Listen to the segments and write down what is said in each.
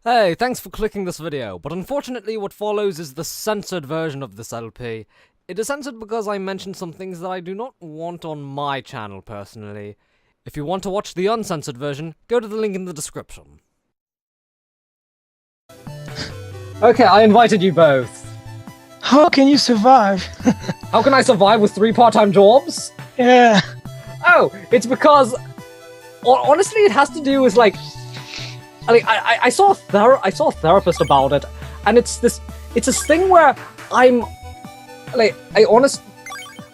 Hey, thanks for clicking this video, but unfortunately what follows is the censored version of this LP. It is censored because I mentioned some things that I do not want on my channel personally. If you want to watch the uncensored version, go to the link in the description. Okay, I invited you both. How can you survive? How can I survive with 3 part-time jobs? Yeah. Oh, it's because... honestly, it has to do with, like... I saw a therapist about it, and it's this thing where I'm...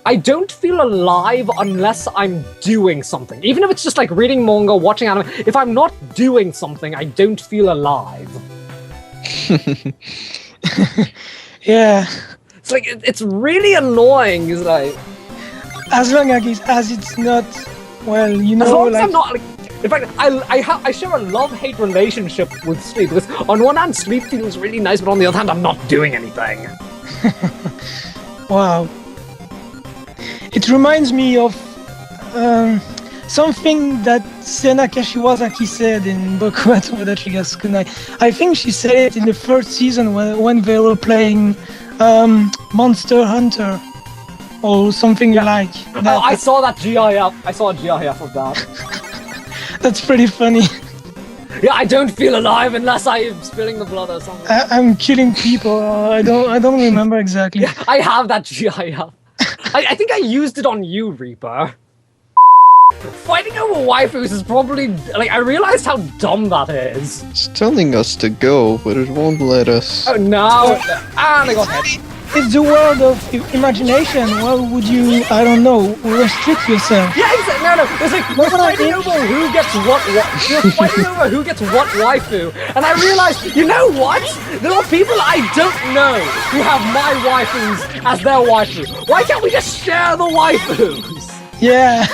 I don't feel alive unless I'm doing something. Even if it's just like reading manga, watching anime, if I'm not doing something, I don't feel alive. Yeah. It's like, it's really annoying, it's like... As long as it's not, well, you know, as long as like... I'm not, like... In fact, I share a love-hate relationship with sleep, because on one hand, sleep feels really nice, but on the other hand, I'm not doing anything. Wow. It reminds me of something that Sena Kashiwazaki said in Boku wa Tomodachi ga Sukunai. I think she said it in the first season when they were playing Monster Hunter or something like that. Oh, I saw that GIF. I saw a GIF of that. That's pretty funny. Yeah, I don't feel alive unless I'm spilling the blood or something. I'm killing people. I don't remember exactly. Yeah, I have that GIF. I think I used it on you, Reaper. Fighting over waifus is probably, like, I realized how dumb that is. It's telling us to go, but it won't let us. Oh no! And I got hit. It's the world of imagination. Why would you, I don't know, restrict yourself? Yeah, exactly. No. It's like we're fighting over who gets what. We're fighting over who gets what waifu, and I realized, you know what? There are people I don't know who have my waifus as their waifu. Why can't we just share the waifus? Yeah.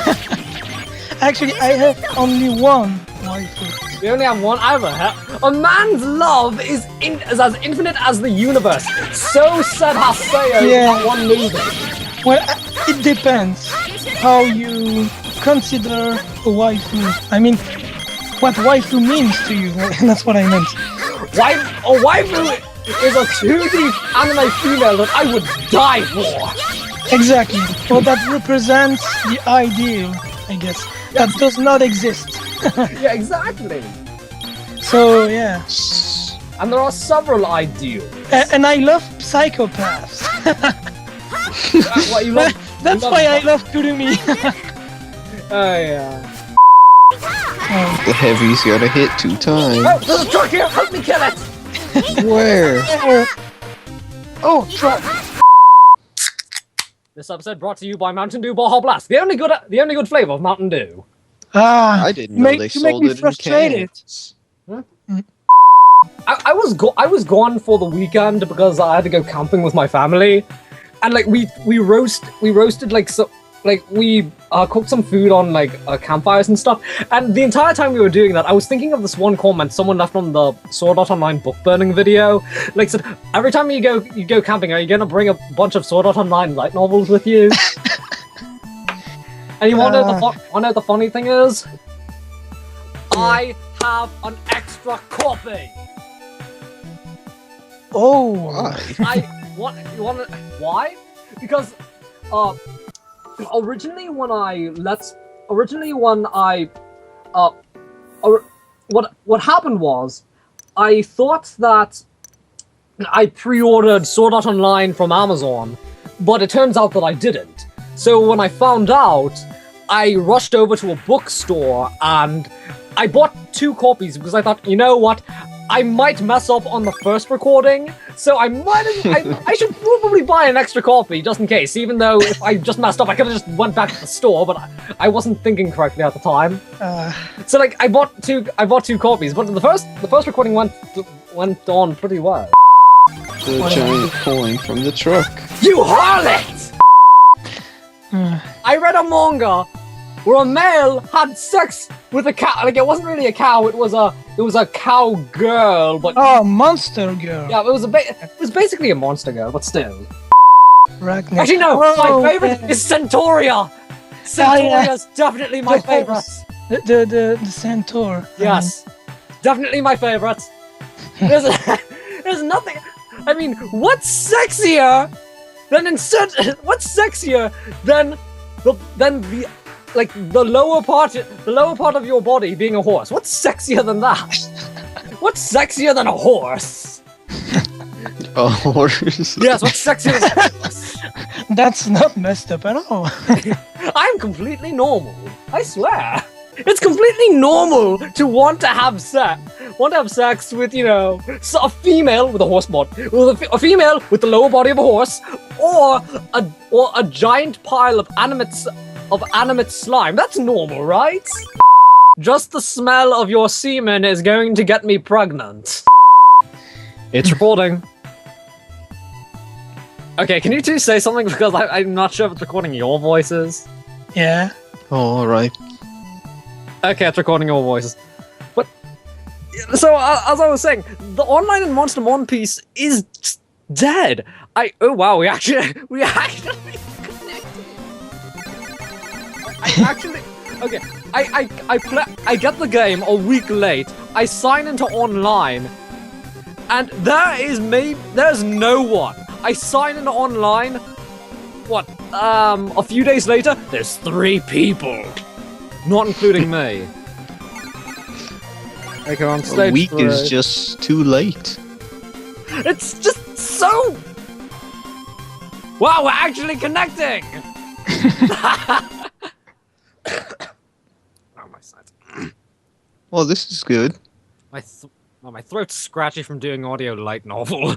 Actually, I have only one waifu. We only have one. I have a man's love is as infinite as the universe. So said Hatsune in that one movie. Well, it depends how you consider a waifu. I mean, what waifu means to you. That's what I meant. A waifu is a 2D anime female that I would die for. Exactly. Well, that represents the ideal, I guess. That does not exist. Yeah, exactly. So, yeah. And there are several ideals. And I love psychopaths. What, you love, That's you love why I love Kurumi. Oh, yeah. The heavy's gotta hit 2 times. Oh, there's a truck here! Help me kill it! Where? Oh, truck. This episode brought to you by Mountain Dew Baja Blast, the only good flavor of Mountain Dew. I didn't know they You make sold me it in frustrated. cans. I was gone for the weekend because I had to go camping with my family, and like we roasted like we cooked some food on like campfires and stuff. And the entire time we were doing that, I was thinking of this one comment someone left on the Sword Art Online book burning video. Like, said, every time you go camping, are you gonna bring a bunch of Sword Art Online light novels with you? And you wanna know the funny thing is? I have an extra copy. Oh. Why? Why? Because originally when what happened was I thought that I pre-ordered Sword Art Online from Amazon, but it turns out that I didn't. So when I found out, I rushed over to a bookstore and I bought 2 copies because I thought, you know what, I might mess up on the first recording, so I should probably buy an extra copy just in case. Even though if I just messed up, I could have just went back to the store, but I wasn't thinking correctly at the time. So like I bought two copies, but the first recording went on pretty well. The giant coin from the truck. You harlot! I read a manga where a male had sex with a cow. Like, it wasn't really a cow, it was a cow girl, but... Oh, monster girl. Yeah, it was basically a monster girl, but still. Ragnar. Actually, no, my favorite is Centauria! Centauria's definitely my favorite. The centaur. Yes, definitely my favorite. There's nothing. I mean, what's sexier than what's sexier than the lower part of your body being a horse? What's sexier than that? What's sexier than a horse? A horse? Yes, what's sexier than a horse? That's not messed up at all. I'm completely normal. I swear. It's completely normal to want to have sex with, you know, a female with a horse body, a female with the lower body of a horse, or a giant pile of animate slime. That's normal, right? Just the smell of your semen is going to get me pregnant. It's recording. Okay, can you two say something, because I'm not sure if it's recording your voices. Yeah. Oh, alright. Okay, it's recording your voices. But so as I was saying, the online in Monster One Piece is dead. Oh wow, we actually connected. Okay. I get the game a week late. I sign into online, and there's no one. I sign into online. What? A few days later, there's 3 people. Not including me. Okay, on stage A week 3. is just too late. It's just so... Wow, we're actually connecting! Oh, my sides. Well, this is good. My throat's scratchy from doing audio light novel.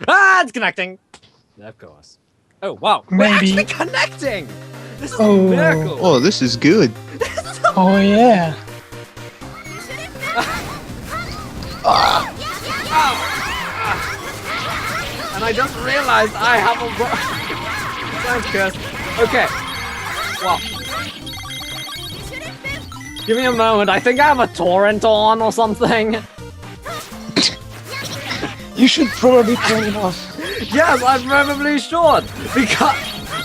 Ah, it's connecting! Of course. Oh, wow. We're Maybe. actually connecting! This is a Oh. miracle! Oh, this is good. Oh yeah. And I just realized I have a Thanks, Chris. Okay. Well. Give me a moment. I think I have a torrent on or something. You should probably turn it off. Yes, I probably should. Because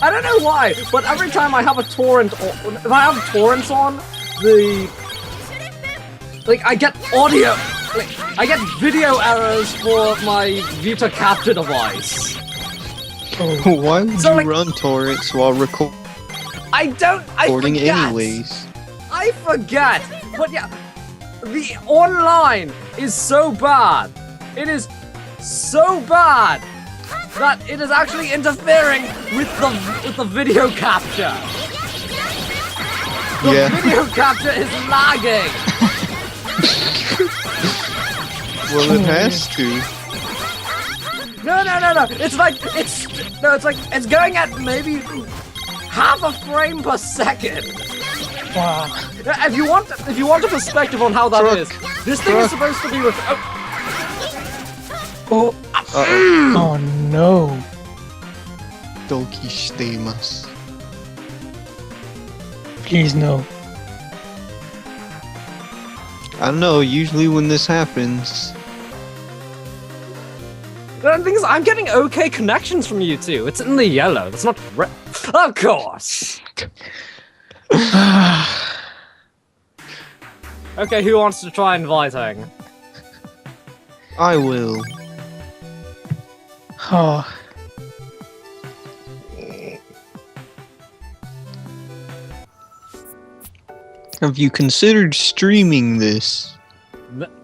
I don't know why, but every time I have a torrent, if I have torrents on, I get audio, I get video errors for my Vita capture device. Why would So, you run torrents while recording I forget. anyways? I forget. But yeah, the online is so bad. It is so bad that it is actually interfering with the video capture. The video capture is lagging. Well, it has to. No. It's going at maybe half a frame per second. Wow. If you want a perspective on how that is, this thing is supposed to be with. Oh. Oh no. Dokishitemasu. Please no. I don't know, usually when this happens... The thing is, I'm getting okay connections from you two. It's in the yellow. It's not red. Of course. Okay, who wants to try inviting? I will. Oh. Have you considered streaming this?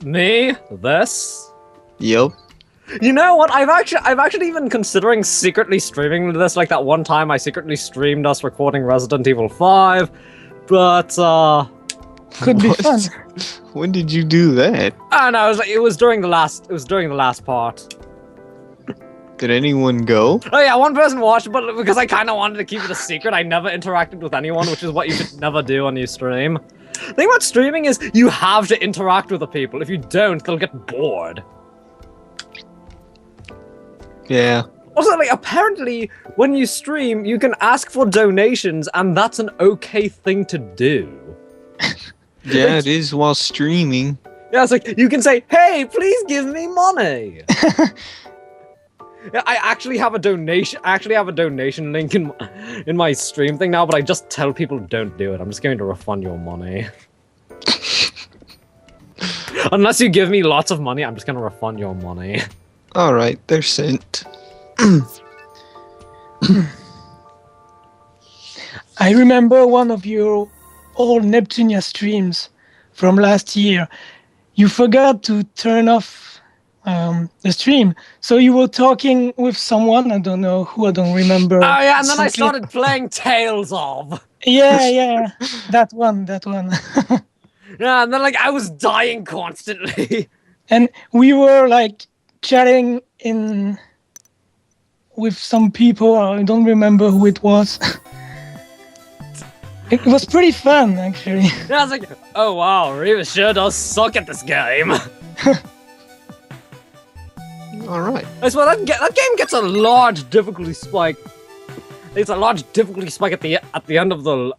Me? This? Yep. You know what? I've actually been considering secretly streaming this. Like that one time I secretly streamed us recording Resident Evil 5, but Could be fun. When did you do that? I don't know. It was during the last part. Did anyone go? Oh yeah, one person watched, but because I kind of wanted to keep it a secret, I never interacted with anyone, which is what you should never do when you stream. The thing about streaming is you have to interact with the people. If you don't, they'll get bored. Yeah. Also, like, apparently, when you stream, you can ask for donations, and that's an okay thing to do. Yeah, it is while streaming. Yeah, it's like, you can say, hey, please give me money! Yeah, I actually have a donation link in my stream thing now, but I just tell people don't do it. I'm just going to refund your money. Unless you give me lots of money, I'm just gonna refund your money. Alright, they're sent. I remember one of your old Neptunia streams from last year. You forgot to turn off the stream, so you were talking with someone. I don't know who. I don't remember. Oh yeah, and then I Simply- started playing Tales of. Yeah, that one. Yeah, and then like I was dying constantly. And we were like chatting in with some people. I don't remember who it was. It was pretty fun, actually. Yeah, I was like, oh wow, Revis sure does suck at this game. Alright. I swear that game gets a large difficulty spike. It's a large difficulty spike at the end of the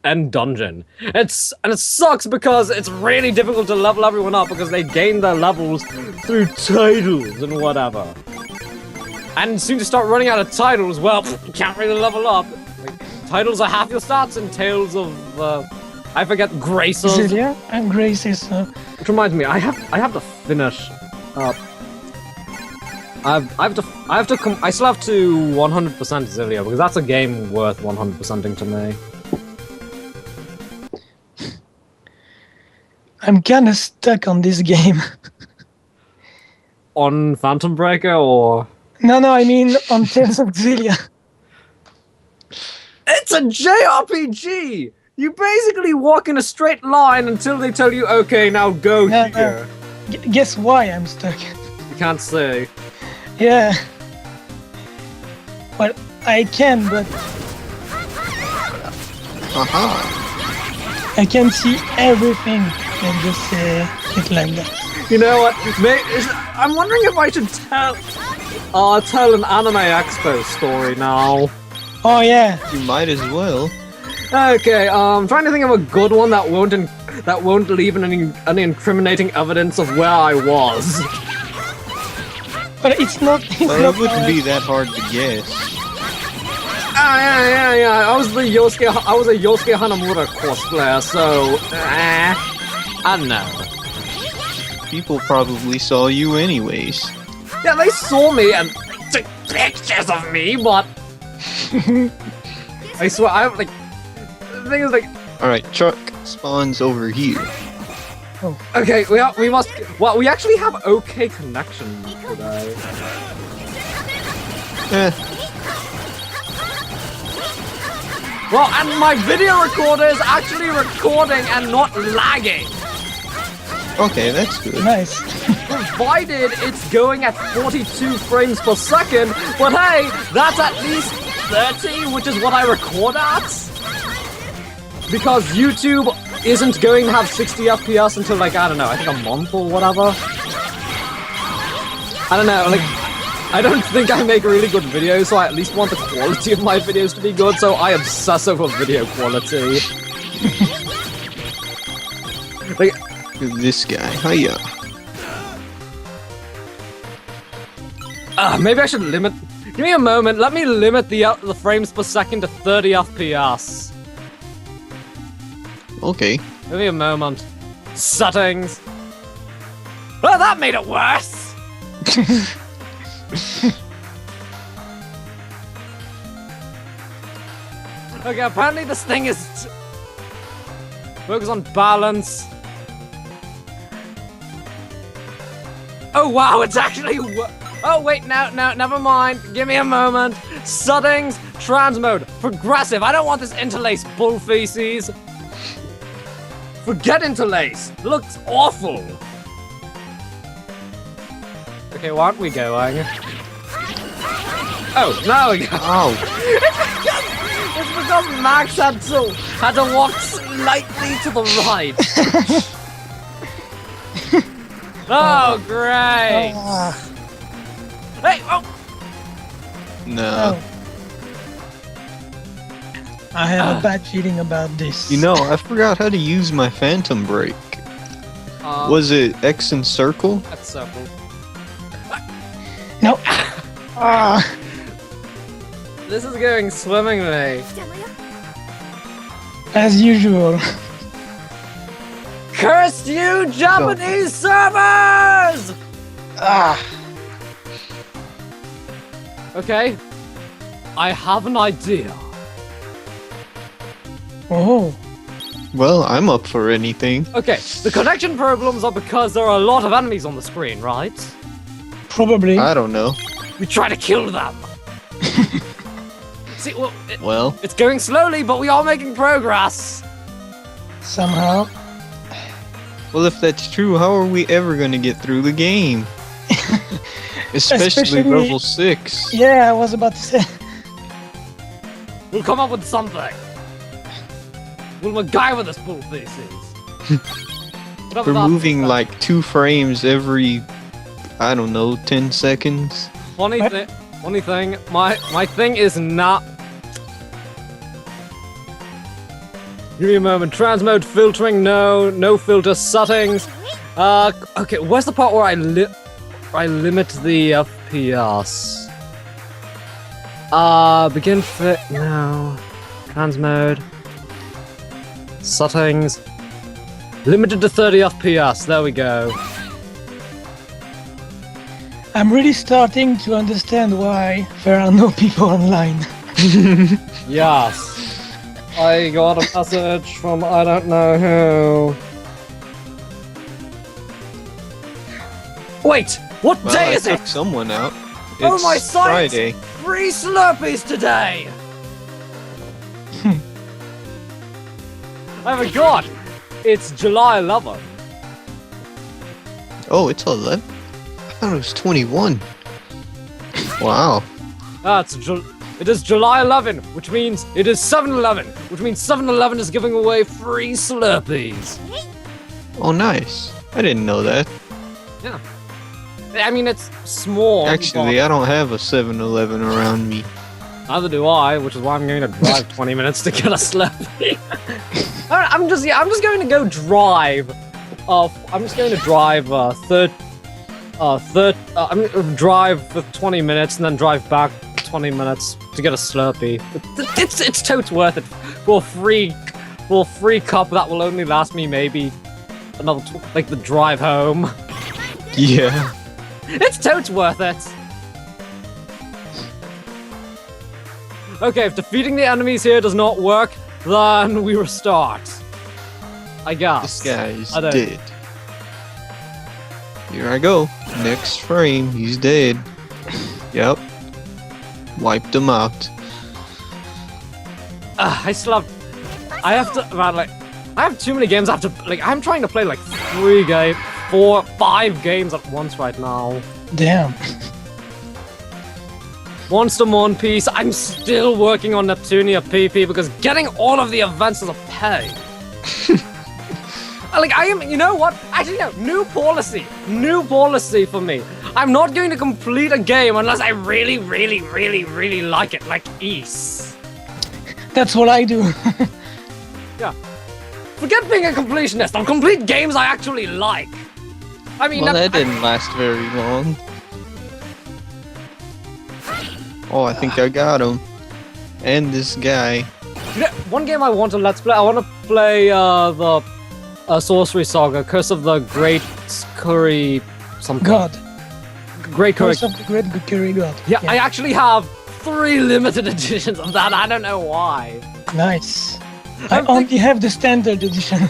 end dungeon. And it sucks because it's really difficult to level everyone up because they gain their levels through titles and whatever. And as soon as you start running out of titles, well, you can't really level up. Like, titles are half your stats and Tales of I forget Graces. Zelia and Graces. Which reminds me, I have to finish. I still have to 100% Zelia because that's a game worth 100%ing to me. I'm kind of stuck on this game. On Phantom Breaker or? No, I mean on Tales of Zelia. It's a JRPG! You basically walk in a straight line until they tell you, okay, now go here. Guess why I'm stuck? You can't say. Yeah. Well, I can, but I can see everything and just say it like that. You know what? I'm wondering if I should tell an Anime Expo story now. Oh yeah. You might as well. Okay, I'm trying to think of a good one that won't leave any incriminating evidence of where I was. But it's not. Well, it wouldn't be that hard to guess. Yeah. I was a Yosuke Hanamura cosplayer, so I don't know. People probably saw you anyways. Yeah, they saw me and they took pictures of me, but I swear, the thing is like. Alright, Chuck spawns over here. Oh. Okay, we must. Well, we actually have okay connection today. Well, and my video recorder is actually recording and not lagging. Okay, that's good. Nice. Provided it's going at 42 frames per second, but hey, that's at least 30, which is what I record at. Because YouTube isn't going to have 60 FPS until like, I don't know, I think a month or whatever. I don't know, like, I don't think I make really good videos, so I at least want the quality of my videos to be good, so I obsess over video quality. Like, This guy, hiya. maybe I should limit. Give me a moment. Let me limit the frames per second to 30 FPS. Okay. Give me a moment. Settings. Oh, that made it worse. Okay, apparently this thing is focus on balance. Oh wow, it's actually oh wait, no, never mind. Give me a moment. Settings, trans mode, progressive. I don't want this interlace bull feces. Forget interlace. It looks awful. Okay, where aren't we going? Oh, now we go. Ow. It's because Max had to walk slightly to the right. Oh, great! Hey, oh! No. I have a bad feeling about this. You know, I forgot how to use my phantom break. Was it X and circle? That's circle. No. This is going swimmingly. As usual. Curse you, Japanese servers! Ah. Okay. I have an idea. Oh. Well, I'm up for anything. Okay, the connection problems are because there are a lot of enemies on the screen, right? Probably. I don't know. We try to kill them. See, well, it's going slowly, but we are making progress. Somehow. Well, if that's true, how are we ever gonna get through the game? Especially level 6. Yeah, I was about to say. We'll come up with something. We'll MacGyver this bull faces. We're moving like 2 frames every, I don't know, 10 seconds. Funny thing, my thing is not. Give me a moment. Transmode filtering, no filter settings. Okay, where's the part where I limit the FPS? Begin fit, no. Transmode. Settings. Limited to 30 FPS, there we go. I'm really starting to understand why there are no people online. Yes. I got a message from I don't know who. Wait, what day is I it? took someone out. Oh It's my science! Friday. Free Slurpees today! Oh my god! It's July 11th. Oh, it's 11? I thought it was 21. Wow. It is July 11, which means it is 7-Eleven, which means 7-Eleven is giving away free Slurpees. Oh, nice. I didn't know that. Yeah. I mean, it's small. Actually, I don't have a 7-Eleven around me. Neither do I, which is why I'm going to drive 20 minutes to get a Slurpee. I'm just going to go drive. I'm just going to drive drive for 20 minutes and then drive back 20 minutes to get a Slurpee. It's totes worth it for a free cup that will only last me maybe another like the drive home. Yeah. It's totes worth it. Okay, if defeating the enemies here does not work, then we restart. I guess. This guy's dead. Here I go. Next frame, he's dead. Yep. Wiped him out. I still have. I have to. Man, like, I have too many games. I have to. Like, I'm trying to play like 5 games at once right now. Damn. Monster Mon Piece. I'm still working on Neptunia PP because getting all of the events is a pain. Like, you know what? Actually, no, new policy for me. I'm not going to complete a game unless I really, really, really, really like it, like East. That's what I do. Yeah. Forget being a completionist. I'll complete games I actually like. I mean, well, that didn't last very long. Oh, I think I got him. And this guy. You know, one game I want to let's play. I want to play the Sorcery Saga, Curse of the Great Curry something. God. Great Curry. Curse of the Great Curry God. Yeah, I actually have 3 limited editions of that. I don't know why. Nice. I only have the standard edition.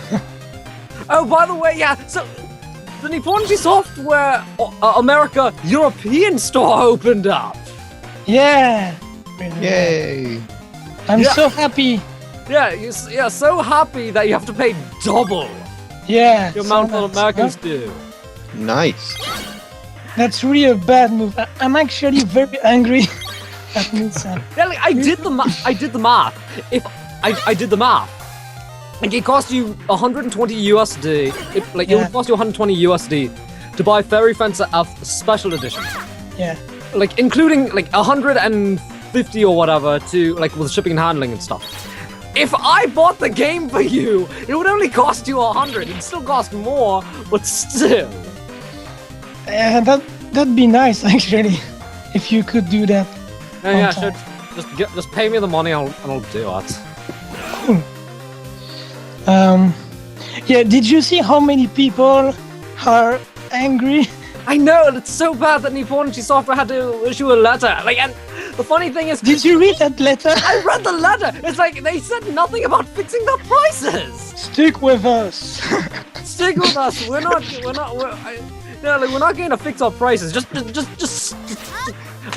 Oh, by the way, yeah. So the Nipponji Software America European store opened up. Yeah. Yay. I'm so happy. Yeah, you're so happy that you have to pay double Yeah. the amount that Americans do. Nice. That's really a bad move. I'm actually very angry at Nissan. Yeah, like, I did the math. If I did the math, like it cost you 120 USD. It would cost you 120 USD to buy Fairy Fencer F Special Edition. Yeah. Like including like 150 or whatever to like with shipping and handling and stuff. If I bought the game for you, it would only cost you 100. It'd still cost more, but still. That'd be nice actually, if you could do that. Yeah, sure. Just pay me the money, and I'll do it. Cool. Yeah, did you see how many people are angry? I know, and it's so bad that Nipponichi Software had to issue a letter. Like, and the funny thing is, Did you read that letter? I read the letter. It's like they said nothing about fixing the prices. Stick with us. Stick with us. We're not going to fix our prices. Just.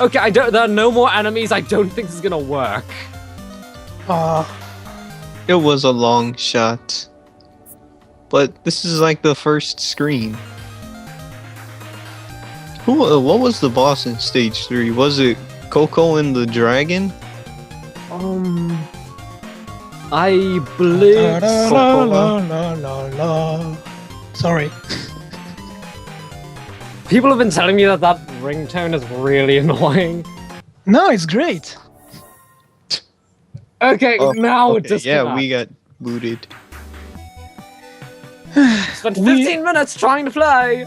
Okay, there are no more enemies. I don't think this is gonna work. It was a long shot. But this is like the first screen. What was the boss in stage 3? Was it Coco and the Dragon? I believe. Sorry. People have been telling me that ringtone is really annoying. No, it's great. Okay, now okay, it disconnects. yeah, we got booted. Spent 15 minutes trying to play.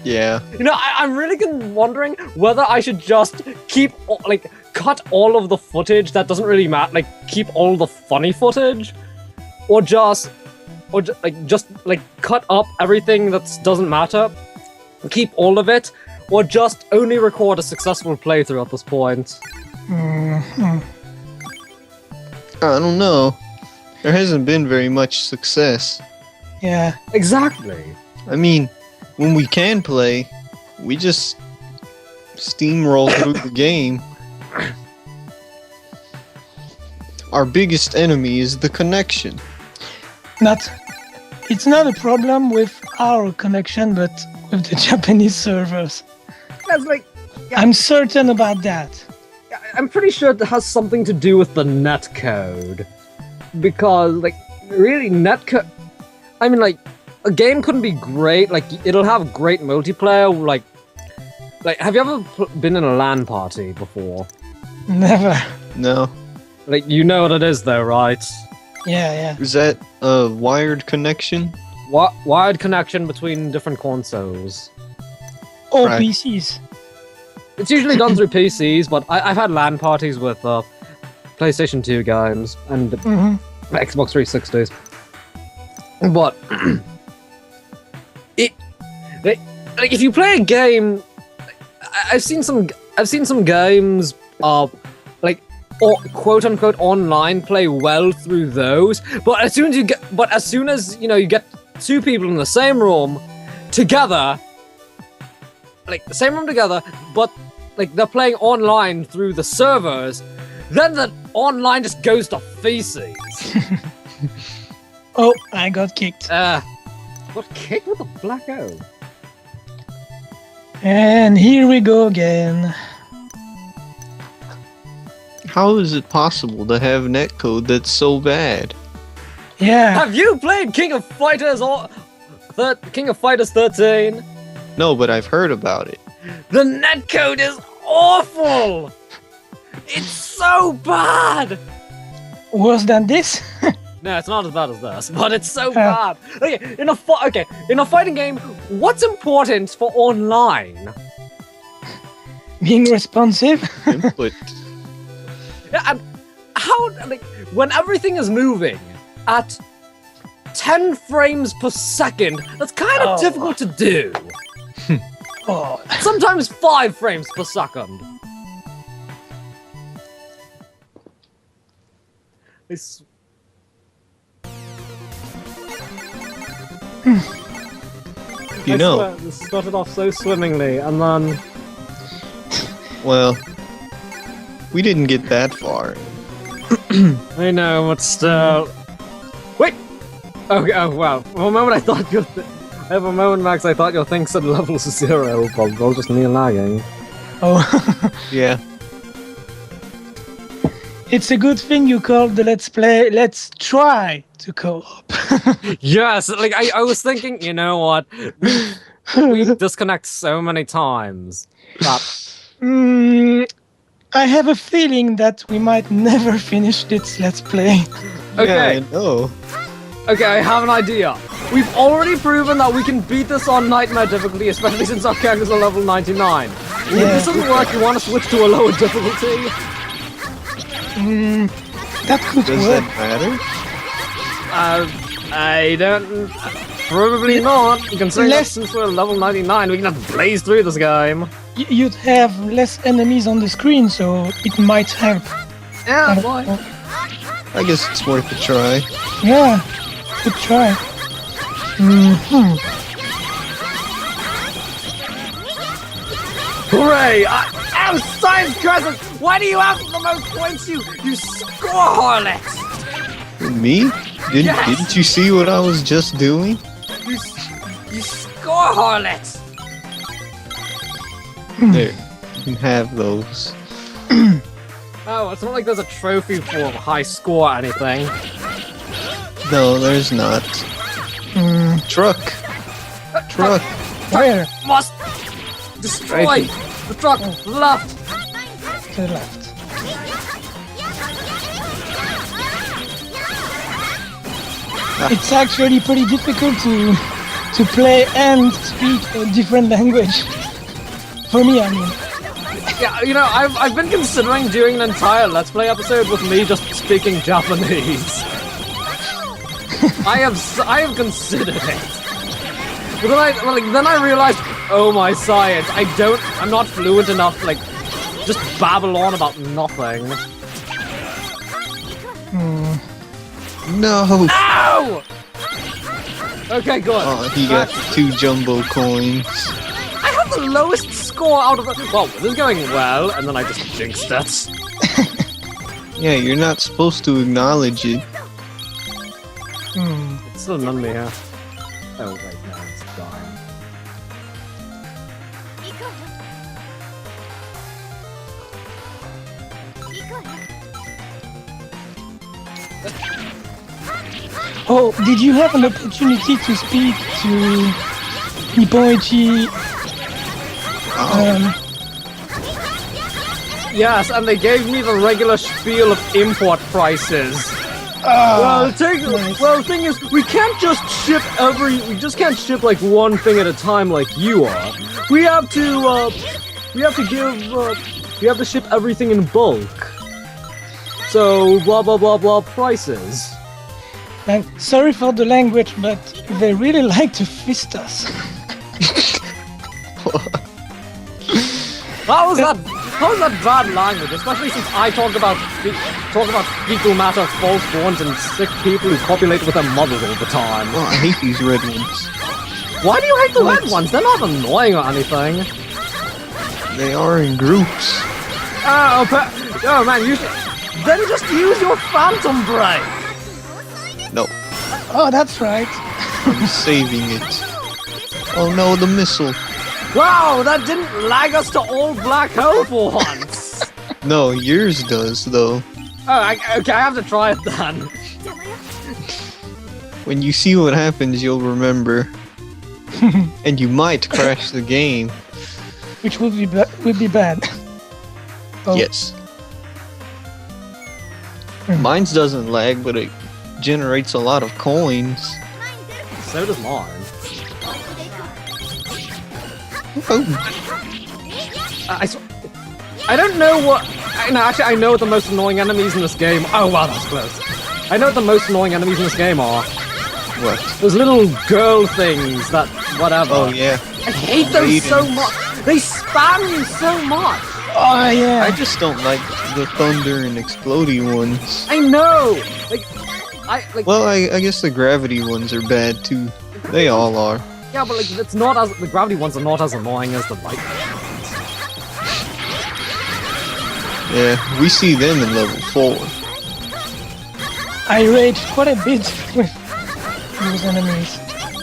Yeah. You know, I'm really wondering whether I should just cut all of the footage that doesn't really matter, keep all the funny footage, or just cut up everything that doesn't matter, keep all of it, or just only record a successful playthrough at this point. Mm-hmm. I don't know. There hasn't been very much success. Yeah. Exactly. I mean, when we can play, we just steamroll through the game. Our biggest enemy is the connection. It's not a problem with our connection, but with the Japanese servers. That's I'm certain about that. I'm pretty sure it has something to do with the netcode. Because, really, netcode... I mean, a game couldn't be great, it'll have great multiplayer, have you ever been in a LAN party before? Never. No. You know what it is, though, right? Yeah. Is that a wired connection? Wired connection between different consoles. Or Right. PCs. It's usually done through PCs, but I've had LAN parties with PlayStation 2 games and Xbox 360s. But if you play a game, I've seen some games or quote unquote online play well through those. But as soon as you get two people in the same room together, the same room together, but they're playing online through the servers, then the online just goes to feces. Oh, I got kicked. Got kicked with a black O. And here we go again. How is it possible to have netcode that's so bad? Yeah. Have you played King of Fighters 13? No, but I've heard about it. The netcode is awful! It's so bad! Worse than this? No, it's not as bad as this, but it's so bad. In a fighting game, what's important for online? Being responsive? Input. Yeah, and how, when everything is moving at 10 frames per second, that's kind of difficult to do. Oh. Sometimes 5 frames per second. It's... You know. This started off so swimmingly, and then... Well, we didn't get that far. I know, but still... Wait! Okay, oh wow. For a moment I thought your Max, I thought your thing said level 0, but it was just me lagging. Oh. Yeah. It's a good thing you called the let's try to co-op. Yes, I was thinking, you know what? We disconnect so many times. I have a feeling that we might never finish this let's play. Okay. Yeah, I know. Okay, I have an idea. We've already proven that we can beat this on Nightmare difficulty, especially since our characters are level 99. If this doesn't work, you want to switch to a lower difficulty? That could Does work. that matter? I don't... Probably not. Considering that since we're level 99, we can just blaze through this game. You'd have less enemies on the screen, so it might help. Yeah, boy. I guess it's worth a try. Yeah, good try. Hooray! I am Science Crescent! Why do you have the most points, you score harlot? Me? Didn't you see what I was just doing? You score harlot! There, you can have those. Oh, it's not like there's a trophy for a high score or anything. No, there's not. Truck. Truck. Where? Must destroy the truck left. To the left. It's actually pretty difficult to play and speak a different language. For me, I mean. Yeah, you know, I've been considering doing an entire Let's Play episode with me just speaking Japanese. I have considered it. But then I realized, oh my science, I'm not fluent enough to just babble on about nothing. No! Ow! Okay, good. Oh, he got 2 jumbo coins. I have the lowest score out of it. Well, this is going well, and then I just jinxed it. Yeah, you're not supposed to acknowledge it. It's still none me here. Oh, wait, no, it's dying. Oh, did you have an opportunity to speak to Nipponichi? Yes, and they gave me the regular spiel of import prices. Well, the thing is, we just can't ship like one thing at a time like you are. We have to ship everything in bulk. So, blah blah blah blah prices. And sorry for the language, but they really like to fist us. How was that bad language? Especially since I talk about fecal matter, false borns, and sick people who copulate with their mothers all the time. Oh, I hate these red ones. Why do you hate the red ones? They're not annoying or anything. They are in groups. Oh man, then just use your phantom brain. No, Oh, that's right. I'm saving it. Oh no, the missile. Wow, that didn't lag us to all black hole for once. No, yours does, though. Oh, okay, I have to try it then. When you see what happens, you'll remember. And you might crash the game. Which would be bad. Oh. Yes. Mine's doesn't lag, but it generates a lot of coins. So does mine. Oh. I don't know what... Actually, I know what the most annoying enemies in this game... Oh, wow, that's close. I know what the most annoying enemies in this game are. What? Those little girl things that... Whatever. Oh, yeah. I hate those so much. They spam you so much. Oh, yeah. I just don't like the thunder and explodey ones. I know. Well, I guess the gravity ones are bad, too. They all are. Yeah, but it's not as... The gravity ones are not as annoying as the light ones. Yeah, we see them in level 4. I raged quite a bit with those enemies.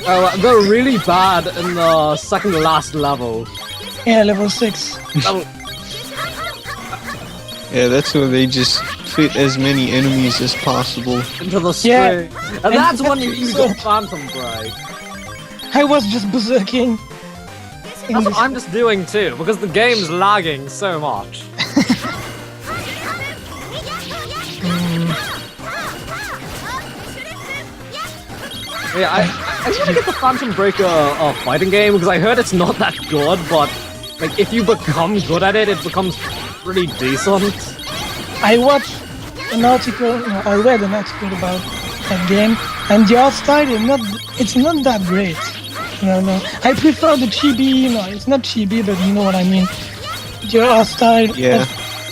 Oh, they're really bad in the second to last level. Yeah, level 6. Yeah, that's where they just fit as many enemies as possible. Into the string. Yeah. And that's when you use your phantom break. I was just berserking. That's what I'm just doing too, because the game's lagging so much. Yeah, I just want to get the Phantom Breaker fighting game, because I heard it's not that good, but like if you become good at it, it becomes pretty decent. I watched an article, I read an article about that game, and the art style is it's not that great. No. I prefer the chibi. No, it's not chibi, but you know what I mean. The art style. Yeah.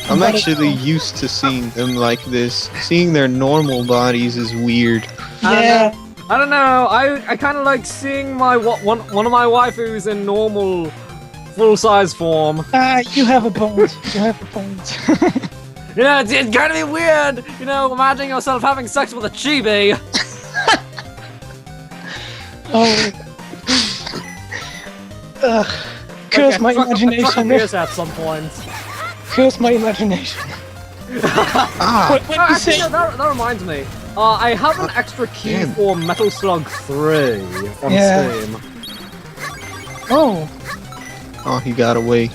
I'm actually used to seeing them like this. Seeing their normal bodies is weird. Yeah. I don't know. I kind of like seeing my one of my waifus in normal, full-size form. You have a point. You have a point. It's gonna be weird. Imagining yourself having sex with a chibi. Oh. Curse my imagination. At some point. Curse my imagination. Actually, that reminds me. I have an extra key for Metal Slug 3 on Steam. Oh. Oh, he got away.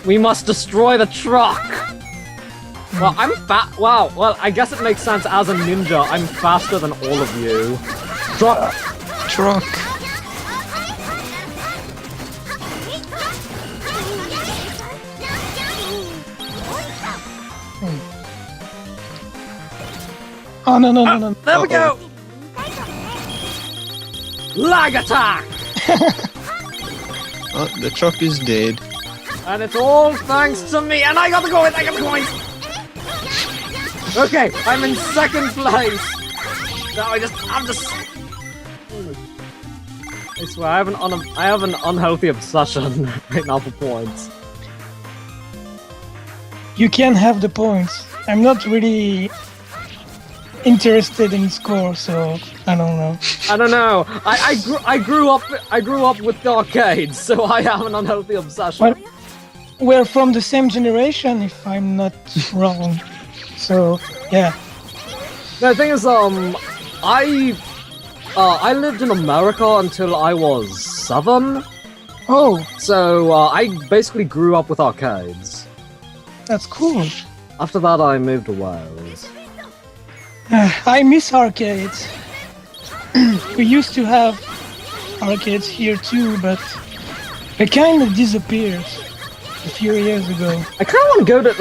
We must destroy the truck. Well, I'm fat. Wow. Well, I guess it makes sense. As a ninja, I'm faster than all of you. Truck. Oh, no. There we go! Lag attack! Oh, the truck is dead. And it's all thanks to me, and I got the coins! Okay, I'm in second place! Now I'm just... I swear, I have an unhealthy obsession right now for points. You can have the points. I'm not really interested in score, so I don't know. I grew up with the arcades, so I have an unhealthy obsession. Well, we're from the same generation, if I'm not wrong. So yeah. The thing is, I lived in America until I was 7. Oh, so I basically grew up with arcades. that's cool. After that, I moved to Wales. I miss arcades. We used to have arcades here too, but they kind of disappeared a few years ago. I kind of want to go to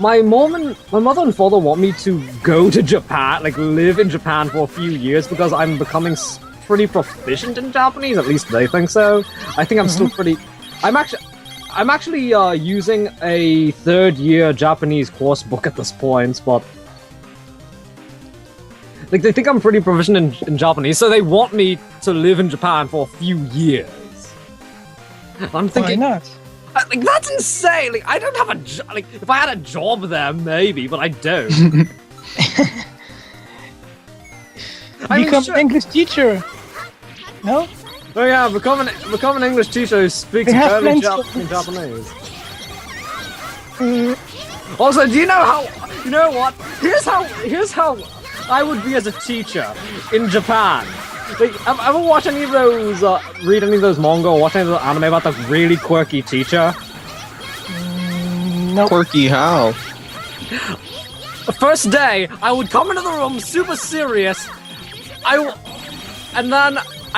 my mother and father want me to go to Japan, live in Japan for a few years because I'm becoming pretty proficient in Japanese. At least they think so. I think I'm still pretty. I'm actually using a third-year Japanese course book at this point, but they think I'm pretty proficient in Japanese, so they want me to live in Japan for a few years. I'm thinking, why not? That's insane. I don't have a job. If I had a job there, maybe, but I don't. Become an English teacher. No? Oh yeah, become an English teacher who speaks barely Japanese. Also, do you know how? You know what? Here's how I would be as a teacher in Japan. Ever watch any of those? Read any of those manga or watch any of the anime about the really quirky teacher? No. Quirky how? The first day, I would come into the room super serious. I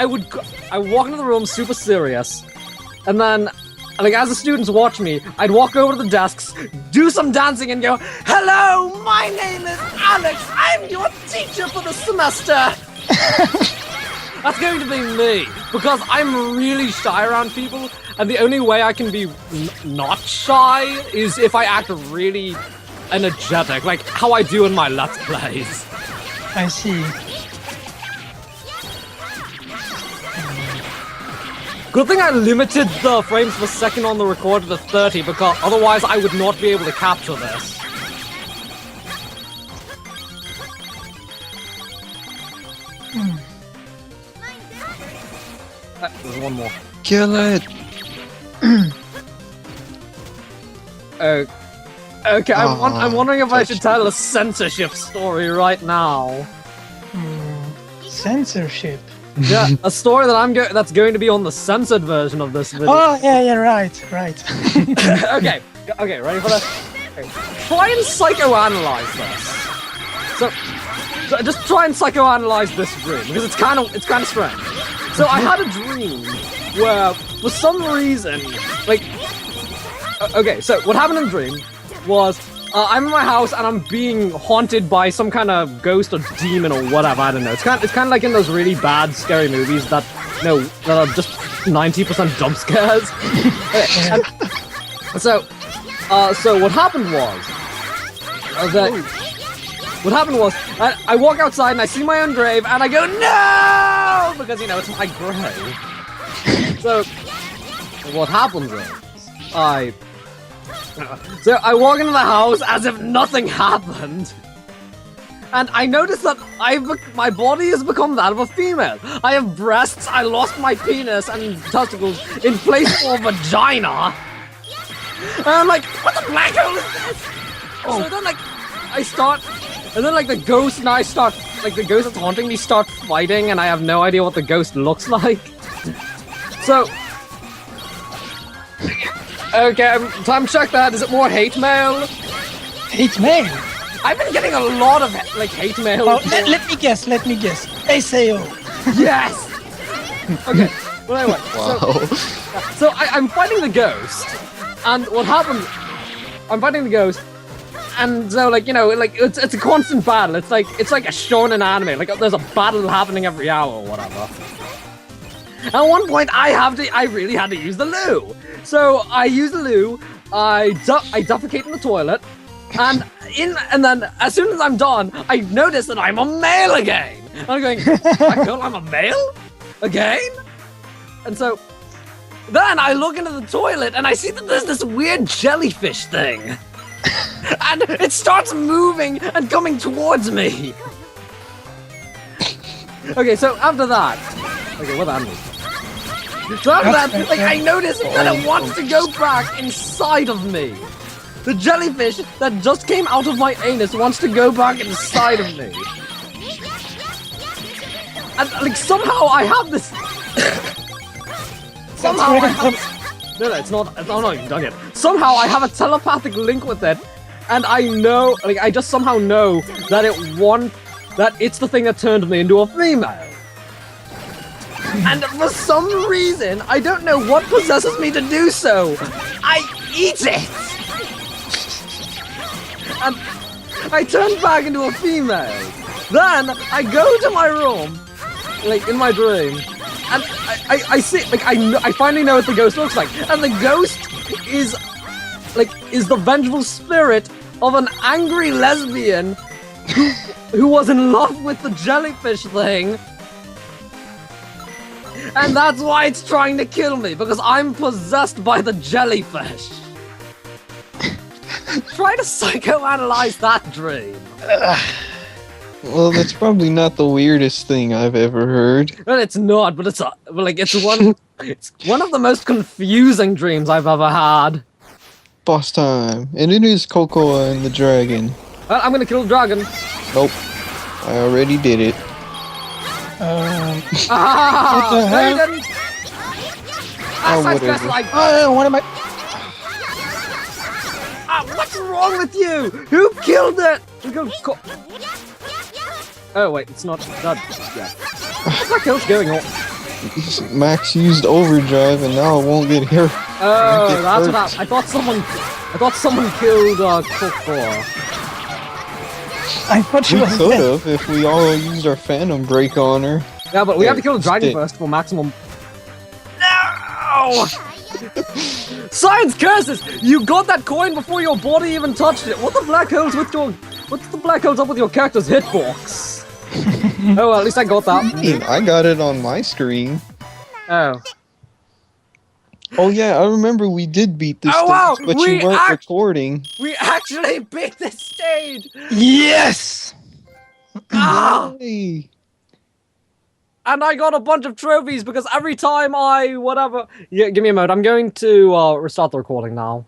would walk into the room super serious, and then, as the students watch me, I'd walk over to the desks, do some dancing, and go, "Hello, my name is Alex. I'm your teacher for the semester." That's going to be me, because I'm really shy around people, and the only way I can be not shy is if I act really energetic, like how I do in my Let's Plays. I see. Good thing I limited the frames per second on the recorder to 30, because otherwise I would not be able to capture this. There's one more. Kill it! Okay, I'm wondering if I should tell a censorship story right now. Censorship. Yeah, a story that that's going to be on the censored version of this video. Oh, yeah, right. Okay, ready for this? Okay. Try and psychoanalyze this. So just try and psychoanalyze this dream, because it's kind of strange. So I had a dream where, for some reason, okay, so what happened in the dream was I'm in my house and I'm being haunted by some kind of ghost or demon or whatever. I don't know. It's kind of like in those really bad, scary movies that that are just 90% jump scares. And so what happened was I walk outside and I see my own grave and I go no because it's my grave. So what happens is I walk into the house as if nothing happened, and I notice that my body has become that of a female. I have breasts, I lost my penis and testicles in place for a vagina. And I'm like, what the black hole is this? So then the ghost and I start, the ghost that's haunting me start fighting, and I have no idea what the ghost looks like. So, okay, time to check that. Is it more hate mail? Hate mail? I've been getting a lot of hate mail. Oh, let me guess. SAO. Yes. Okay. Well, anyway. Wow. So I'm fighting the ghost, and what happened? I'm fighting the ghost, and so it's a constant battle. It's like a shonen anime. There's a battle happening every hour or whatever. At one point, I really had to use the loo. So I use the loo. I defecate in the toilet, and then as soon as I'm done, I notice that I'm a male again. And I'm going, I'm a male again. And so then I look into the toilet and I see that there's this weird jellyfish thing, and it starts moving and coming towards me. Okay, so after that, what that means? So after that, I notice that it wants to go back inside of me. The jellyfish that just came out of my anus wants to go back inside of me. And somehow I have this. Somehow I have. No, it's not. Oh no, you've done it. Somehow I have a telepathic link with it, and I know, I just somehow know that it's the thing that turned me into a female. And for some reason, I don't know what possesses me to do so. I eat it! And I turn back into a female. Then I go to my room, in my dream, and I see, I finally know what the ghost looks like. And the ghost is the vengeful spirit of an angry lesbian who was in love with the jellyfish thing. And that's why it's trying to kill me, because I'm possessed by the jellyfish. Try to psychoanalyze that dream. Well, that's probably not the weirdest thing I've ever heard. Well, it's not, but it's one of the most confusing dreams I've ever had. Boss time. And it is Cocoa and the dragon. Well, I'm gonna kill the dragon. Nope. I already did it. What the hell? Whatever. What am I? What's wrong with you? Who killed it? Oh wait, it's not dead yet. What the hell's going on? Max used overdrive and now it won't get hurt. Oh, that's what happened. I thought someone killed Coco. I thought she We was could dead. have if we all used our Phantom Break on her. Yeah, but we have to kill the dragon Stick. first for maximum. No! Science curses! You got that coin before your body even touched it. What's the black holes up with your character's hitbox? Oh, well, at least I got that. I got it on my screen. Oh. Oh yeah, I remember we did beat this Oh, wow! stage, but you weren't recording. We actually beat this stage! Yes! Ah! Hey. And I got a bunch of trophies because every time Yeah, give me a moment. I'm going to restart the recording now.